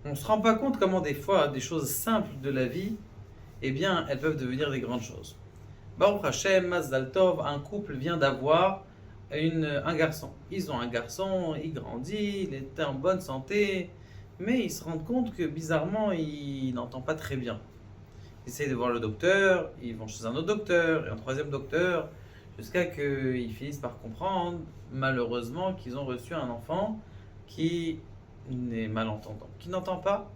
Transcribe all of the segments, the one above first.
On ne se rend pas compte comment des fois des choses simples de la vie, eh bien, elles peuvent devenir des grandes choses. Baruch Hashem, Mazdal Tov, un couple vient d'avoir un garçon. Ils ont un garçon, il grandit, il est en bonne santé, mais ils se rendent compte que bizarrement, il n'entend pas très bien. Ils essayent de voir le docteur, ils vont chez un autre docteur et un troisième docteur, jusqu'à qu'ils finissent par comprendre, malheureusement, qu'ils ont reçu un enfant qui est malentendant, qui n'entend pas.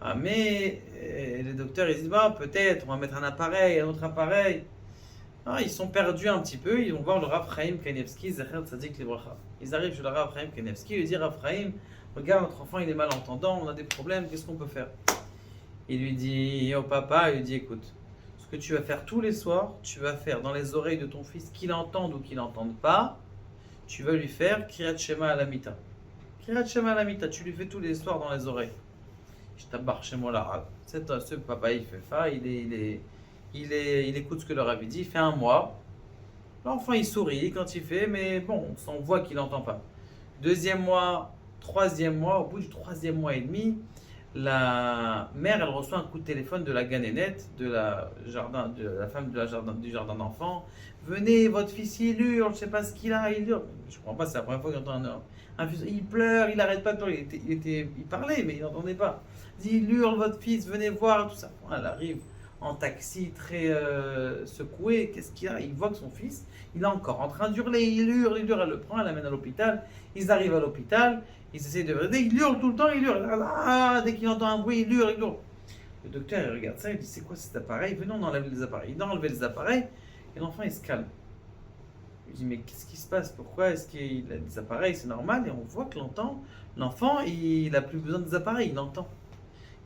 Ah, mais les docteurs ils disent bah, peut-être on va mettre un appareil, un autre appareil. Ah, ils sont perdus un petit peu, ils vont voir le Rav Chaim Kanievski, Zecher Tzadik Livracha. Ils arrivent chez le Rav Chaim Kanievski et lui disent Rav Chaim, regarde notre enfant il est malentendant, on a des problèmes, qu'est-ce qu'on peut faire? Il lui dit au papa, il lui dit écoute, ce que tu vas faire tous les soirs, tu vas faire dans les oreilles de ton fils, qu'il entende ou qu'il n'entende pas, tu vas lui faire Kriyat Shema Alamita. Kriyat Shema Alamita, tu lui fais tous les soirs dans les oreilles. Je tabarre chez moi l'arabe. Ce papa, il fait ça, il écoute ce que le rabbi dit, il fait un mois. L'enfant, il sourit quand il fait, mais bon, on voit qu'il n'entend pas. Deuxième mois, troisième mois, au bout du troisième mois et demi, la mère, elle reçoit un coup de téléphone de la ganénette, de la femme du jardin d'enfants. Venez, votre fils, il hurle, je ne sais pas ce qu'il a, il hurle. Je ne comprends pas, c'est la première fois que j'entends un fils, il pleure, il n'arrête pas de pleurer. Il parlait, mais il n'entendait pas. Il dit, il hurle, votre fils, venez voir, tout ça. Elle arrive en taxi, très secoué. Qu'est-ce qu'il a? Il voit que son fils, il est encore en train d'hurler, il hurle, elle le prend, elle l'amène à l'hôpital. Ils arrivent à l'hôpital, ils essaient de. Il hurle tout le temps, il hurle. Ah, dès qu'il entend un bruit, il hurle, il hurle. Le docteur, il regarde ça, il dit, c'est quoi cet appareil? Venez, on enlève les appareils. Il a enlevé les appareils, et l'enfant, il se calme. Je dis, mais qu'est-ce qui se passe? Pourquoi est-ce qu'il a des appareils? C'est normal. Et on voit que l'enfant, il n'a plus besoin des appareils, il entend.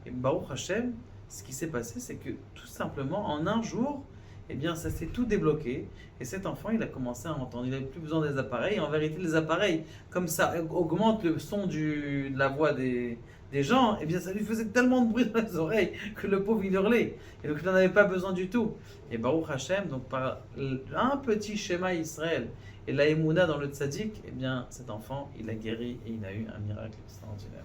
Et Baruch Hashem, ce qui s'est passé, c'est que tout simplement, en un jour, eh bien, ça s'est tout débloqué. Et cet enfant, il a commencé à entendre. Il n'avait plus besoin des appareils. Et en vérité, les appareils, comme ça augmente le son de la voix des gens, eh bien, ça lui faisait tellement de bruit dans les oreilles que le pauvre, il hurlait. Et donc, il n'en avait pas besoin du tout. Et Baruch Hashem, donc par un petit schéma Israël et la Emouna dans le tzaddik, eh bien, cet enfant, il a guéri et il a eu un miracle extraordinaire.